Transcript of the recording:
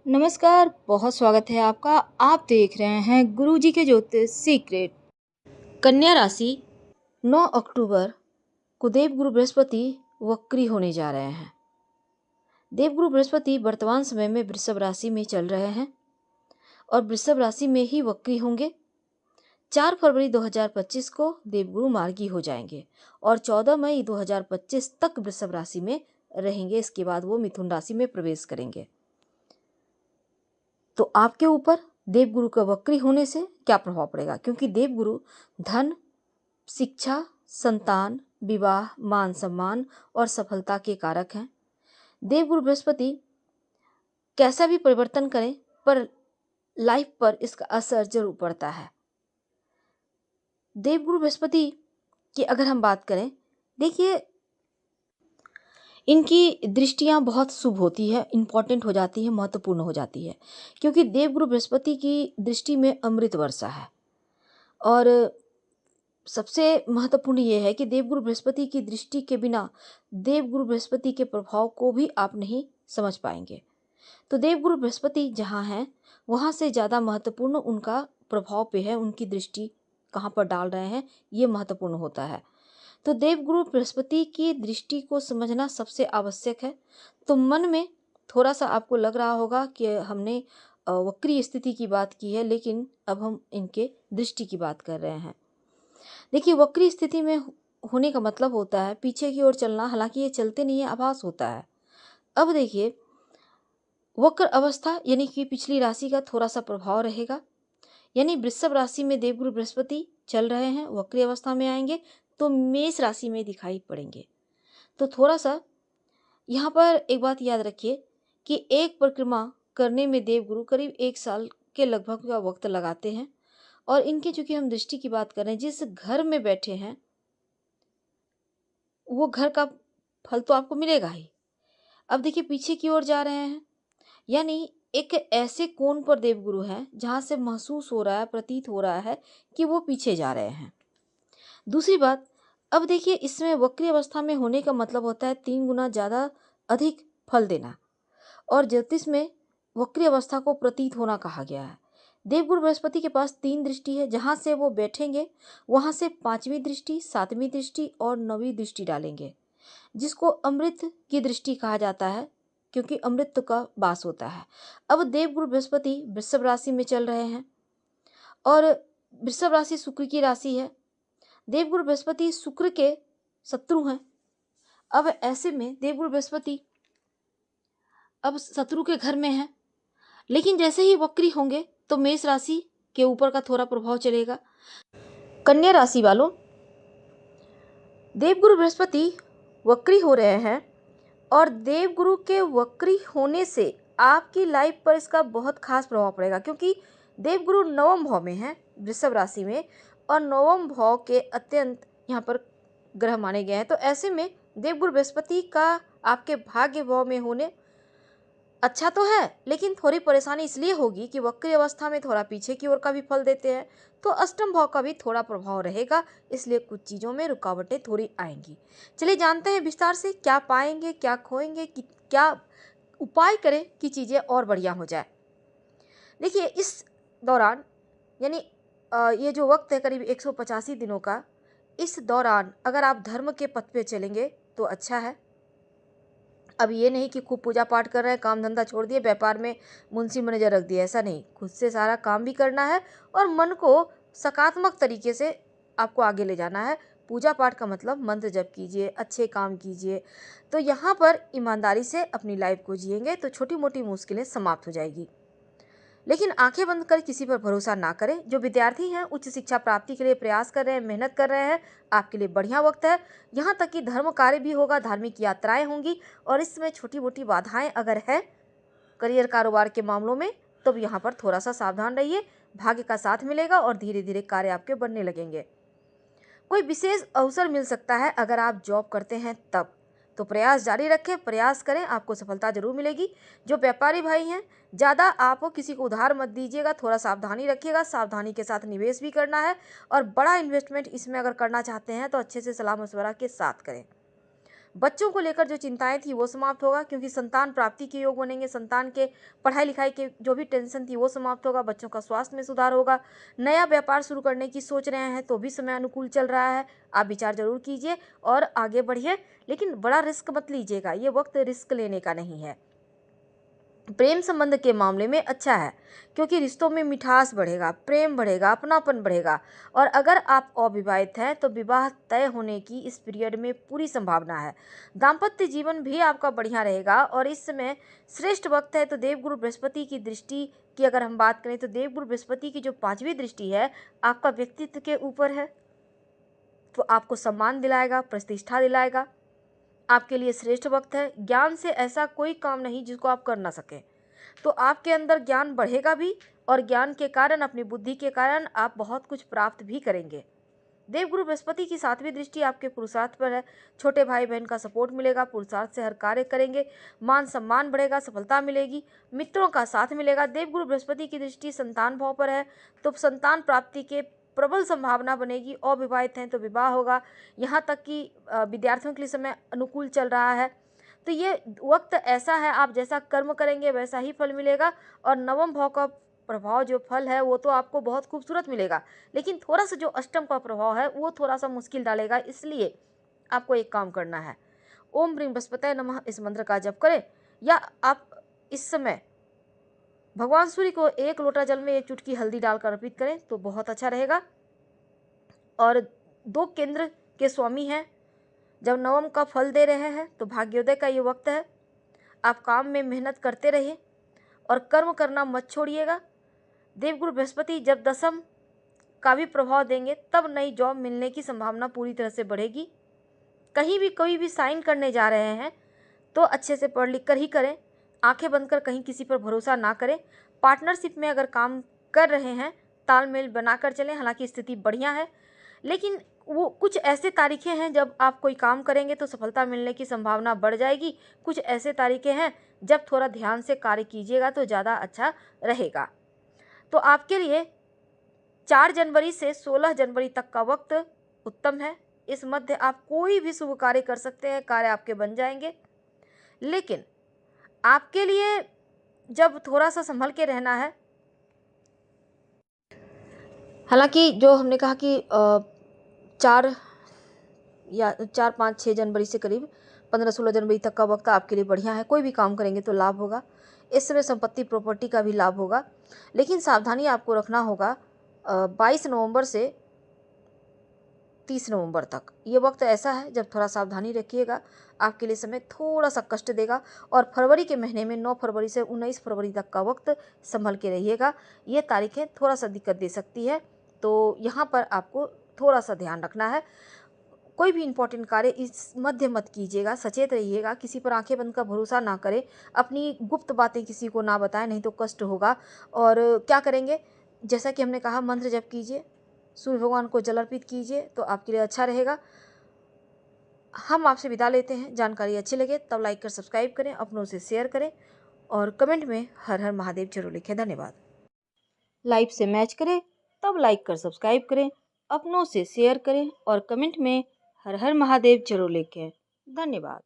नमस्कार, बहुत स्वागत है आपका। आप देख रहे हैं गुरुजी के ज्योतिष सीक्रेट। कन्या राशि 9 अक्टूबर को देवगुरु बृहस्पति वक्री होने जा रहे हैं। देवगुरु बृहस्पति वर्तमान समय में वृषभ राशि में चल रहे हैं और वृषभ राशि में ही वक्री होंगे। 4 फरवरी 2025 को देवगुरु मार्गी हो जाएंगे और 14 मई 2025 तक वृषभ राशि में रहेंगे। इसके बाद वो मिथुन राशि में प्रवेश करेंगे। तो आपके ऊपर देवगुरु का वक्री होने से क्या प्रभाव पड़ेगा, क्योंकि देवगुरु धन, शिक्षा, संतान, विवाह, मान सम्मान और सफलता के कारक हैं। देवगुरु बृहस्पति कैसा भी परिवर्तन करें पर लाइफ पर इसका असर जरूर पड़ता है। देवगुरु बृहस्पति की अगर हम बात करें, देखिए इनकी दृष्टियां बहुत शुभ होती है, इंपॉर्टेंट हो जाती है, महत्वपूर्ण हो जाती है, क्योंकि देवगुरु बृहस्पति की दृष्टि में अमृत वर्षा है। और सबसे महत्वपूर्ण ये है कि देवगुरु बृहस्पति की दृष्टि के बिना देवगुरु बृहस्पति के प्रभाव को भी आप नहीं समझ पाएंगे। तो देवगुरु बृहस्पति जहाँ हैं वहाँ से ज़्यादा महत्वपूर्ण उनका प्रभाव पे है, उनकी दृष्टि कहाँ पर डाल रहे हैं ये महत्वपूर्ण होता है। तो देवगुरु बृहस्पति की दृष्टि को समझना सबसे आवश्यक है। तो मन में थोड़ा सा आपको लग रहा होगा कि हमने वक्री स्थिति की बात की है, लेकिन अब हम इनके दृष्टि की बात कर रहे हैं। देखिए, वक्री स्थिति में होने का मतलब होता है पीछे की ओर चलना। हालांकि ये चलते नहीं है, आभास होता है। अब देखिए, वक्र अवस्था यानी कि पिछली राशि का थोड़ा सा प्रभाव रहेगा। यानी वृषभ राशि में देवगुरु बृहस्पति चल रहे हैं, वक्री अवस्था में आएंगे तो मेष राशि में दिखाई पड़ेंगे। तो थोड़ा सा यहाँ पर एक बात याद रखिए कि एक परिक्रमा करने में देवगुरु करीब 1 साल के लगभग का वक्त लगाते हैं। और इनके चूंकि हम दृष्टि की बात कर रहे हैं, जिस घर में बैठे हैं वो घर का फल तो आपको मिलेगा ही। अब देखिए, पीछे की ओर जा रहे हैं, यानी एक ऐसे कोण पर देवगुरु हैं जहां से महसूस हो रहा है, प्रतीत हो रहा है कि वो पीछे जा रहे हैं। दूसरी बात, अब देखिए इसमें वक्री अवस्था में होने का मतलब होता है 3 गुना ज़्यादा अधिक फल देना। और ज्योतिष में वक्री अवस्था को प्रतीत होना कहा गया है। देवगुरु बृहस्पति के पास 3 दृष्टि है, जहाँ से वो बैठेंगे वहाँ से 5वीं दृष्टि, 7वीं दृष्टि और 9वीं दृष्टि डालेंगे, जिसको अमृत की दृष्टि कहा जाता है, क्योंकि अमृत का वास होता है। अब देवगुरु बृहस्पति वृषभ राशि में चल रहे हैं और वृषभ राशि शुक्र की राशि है। देवगुरु बृहस्पति शुक्र के शत्रु हैं। अब ऐसे में देवगुरु बृहस्पति अब शत्रु के घर में है, लेकिन जैसे ही वक्री होंगे तो मेष राशि के ऊपर का थोड़ा प्रभाव चलेगा। कन्या राशि वालों, देवगुरु बृहस्पति वक्री हो रहे हैं और देवगुरु के वक्री होने से आपकी लाइफ पर इसका बहुत खास प्रभाव पड़ेगा, क्योंकि देवगुरु नवम भाव में है वृषभ राशि में और नवम भाव के अत्यंत यहाँ पर ग्रह माने गए हैं। तो ऐसे में देवगुरु बृहस्पति का आपके भाग्य भाव में होने अच्छा तो है, लेकिन थोड़ी परेशानी इसलिए होगी कि वक्री अवस्था में थोड़ा पीछे की ओर का भी फल देते हैं, तो अष्टम भाव का भी थोड़ा प्रभाव रहेगा, इसलिए कुछ चीज़ों में रुकावटें थोड़ी आएंगी। चलिए जानते हैं विस्तार से क्या पाएंगे, क्या खोएंगे, कि क्या उपाय करें कि चीज़ें और बढ़िया हो जाए। देखिए, इस दौरान यानी ये जो वक्त है करीब 185 दिनों का, इस दौरान अगर आप धर्म के पथ पे चलेंगे तो अच्छा है। अब ये नहीं कि खूब पूजा पाठ कर रहे हैं, काम धंधा छोड़ दिए, व्यापार में मुंशी मैनेजर रख दिया, ऐसा नहीं। खुद से सारा काम भी करना है और मन को सकारात्मक तरीके से आपको आगे ले जाना है। पूजा पाठ का मतलब मंत्र जप कीजिए, अच्छे काम कीजिए। तो यहाँ पर ईमानदारी से अपनी लाइफ को जिएंगे तो छोटी मोटी मुश्किलें समाप्त हो जाएगी। लेकिन आंखें बंद कर किसी पर भरोसा ना करें। जो विद्यार्थी हैं, उच्च शिक्षा प्राप्ति के लिए प्रयास कर रहे हैं, मेहनत कर रहे हैं, आपके लिए बढ़िया वक्त है। यहाँ तक कि धर्म कार्य भी होगा, धार्मिक यात्राएं होंगी और इसमें छोटी मोटी बाधाएं अगर है करियर कारोबार के मामलों में, तो यहाँ पर थोड़ा सा सावधान रहिए। भाग्य का साथ मिलेगा और धीरे धीरे कार्य आपके बनने लगेंगे। कोई विशेष अवसर मिल सकता है अगर आप जॉब करते हैं तब, तो प्रयास जारी रखें, प्रयास करें, आपको सफलता जरूर मिलेगी। जो व्यापारी भाई हैं, ज़्यादा आप किसी को उधार मत दीजिएगा, थोड़ा सावधानी रखिएगा। सावधानी के साथ निवेश भी करना है और बड़ा इन्वेस्टमेंट इसमें अगर करना चाहते हैं तो अच्छे से सलाह मशवरा के साथ करें। बच्चों को लेकर जो चिंताएं थी वो समाप्त होगा, क्योंकि संतान प्राप्ति के योग बनेंगे। संतान के पढ़ाई लिखाई के जो भी टेंशन थी वो समाप्त होगा। बच्चों का स्वास्थ्य में सुधार होगा। नया व्यापार शुरू करने की सोच रहे हैं तो भी समय अनुकूल चल रहा है। आप विचार जरूर कीजिए और आगे बढ़िए, लेकिन बड़ा रिस्क मत लीजिएगा। ये वक्त रिस्क लेने का नहीं है। प्रेम संबंध के मामले में अच्छा है, क्योंकि रिश्तों में मिठास बढ़ेगा, प्रेम बढ़ेगा, अपनापन बढ़ेगा। और अगर आप अविवाहित हैं तो विवाह तय होने की इस पीरियड में पूरी संभावना है। दाम्पत्य जीवन भी आपका बढ़िया रहेगा और इस समय श्रेष्ठ वक्त है। तो देवगुरु बृहस्पति की दृष्टि की अगर हम बात करें तो देवगुरु बृहस्पति की जो 5वीं दृष्टि है आपका व्यक्तित्व के ऊपर है, तो आपको सम्मान दिलाएगा, प्रतिष्ठा दिलाएगा। आपके लिए श्रेष्ठ वक्त है। ज्ञान से ऐसा कोई काम नहीं जिसको आप कर ना सकें, तो आपके अंदर ज्ञान बढ़ेगा भी और ज्ञान के कारण, अपनी बुद्धि के कारण आप बहुत कुछ प्राप्त भी करेंगे। देवगुरु बृहस्पति की 7वीं दृष्टि आपके पुरुषार्थ पर है। छोटे भाई बहन का सपोर्ट मिलेगा, पुरुषार्थ से हर कार्य करेंगे, मान सम्मान बढ़ेगा, सफलता मिलेगी, मित्रों का साथ मिलेगा। देवगुरु बृहस्पति की दृष्टि संतान भाव पर है, तो संतान प्राप्ति के प्रबल संभावना बनेगी। अविवाहित हैं तो विवाह होगा। यहाँ तक कि विद्यार्थियों के लिए समय अनुकूल चल रहा है। तो ये वक्त ऐसा है, आप जैसा कर्म करेंगे वैसा ही फल मिलेगा। और नवम भाव का प्रभाव जो फल है वो तो आपको बहुत खूबसूरत मिलेगा, लेकिन थोड़ा सा जो अष्टम का प्रभाव है वो थोड़ा सा मुश्किल डालेगा। इसलिए आपको एक काम करना है, ओम ह्रीं बृहस्पतये नमः इस मंत्र का जप करें, या आप इस समय भगवान सूर्य को 1 लोटा जल में 1 चुटकी हल्दी डालकर अर्पित करें तो बहुत अच्छा रहेगा। और 2 केंद्र के स्वामी हैं, जब नवम का फल दे रहे हैं तो भाग्योदय का ये वक्त है। आप काम में मेहनत करते रहिए और कर्म करना मत छोड़िएगा। देवगुरु बृहस्पति जब 10म का भी प्रभाव देंगे तब नई जॉब मिलने की संभावना पूरी तरह से बढ़ेगी। कहीं भी कोई भी साइन करने जा रहे हैं तो अच्छे से पढ़ लिख कर ही करें। आंखें बंद कर कहीं किसी पर भरोसा ना करें। पार्टनरशिप में अगर काम कर रहे हैं तालमेल बनाकर चलें। हालांकि स्थिति बढ़िया है, लेकिन वो कुछ ऐसे तारीखें हैं जब आप कोई काम करेंगे तो सफलता मिलने की संभावना बढ़ जाएगी। कुछ ऐसे तारीखें हैं जब थोड़ा ध्यान से कार्य कीजिएगा तो ज़्यादा अच्छा रहेगा। तो आपके लिए 4 जनवरी से 16 जनवरी तक का वक्त उत्तम है। इस मध्य आप कोई भी शुभ कार्य कर सकते हैं, कार्य आपके बन जाएंगे। लेकिन आपके लिए जब थोड़ा सा संभल के रहना है, हालांकि जो हमने कहा कि 4 या 4, 5, 6 जनवरी से करीब 15, 16 जनवरी तक का वक्त आपके लिए बढ़िया है। कोई भी काम करेंगे तो लाभ होगा। इस समय संपत्ति प्रॉपर्टी का भी लाभ होगा, लेकिन सावधानी आपको रखना होगा। 22 नवंबर से 30 नवंबर तक ये वक्त ऐसा है जब थोड़ा सावधानी रखिएगा। आपके लिए समय थोड़ा सा कष्ट देगा। और फरवरी के महीने में 9 फरवरी से 19 फरवरी तक का वक्त संभल के रहिएगा। ये तारीखें थोड़ा सा दिक्कत दे सकती है, तो यहाँ पर आपको थोड़ा सा ध्यान रखना है। कोई भी इंपॉर्टेंट कार्य इस मध्य मत कीजिएगा, सचेत रहिएगा। किसी पर आंखें बंद कर भरोसा ना करें, अपनी गुप्त बातें किसी को ना बताएं, नहीं तो कष्ट होगा। और क्या करेंगे, जैसा कि हमने कहा, मंत्र जप कीजिए, सूर्य भगवान को जल अर्पित कीजिए तो आपके लिए अच्छा रहेगा। हम आपसे विदा लेते हैं। जानकारी अच्छी लगे तब लाइक कर सब्सक्राइब करें, अपनों से शेयर करें और कमेंट में हर हर महादेव जरूर लिखें। धन्यवाद। लाइव से मैच करें तब लाइक कर सब्सक्राइब करें, अपनों से शेयर करें और कमेंट में हर हर महादेव जरूर लिखें। धन्यवाद।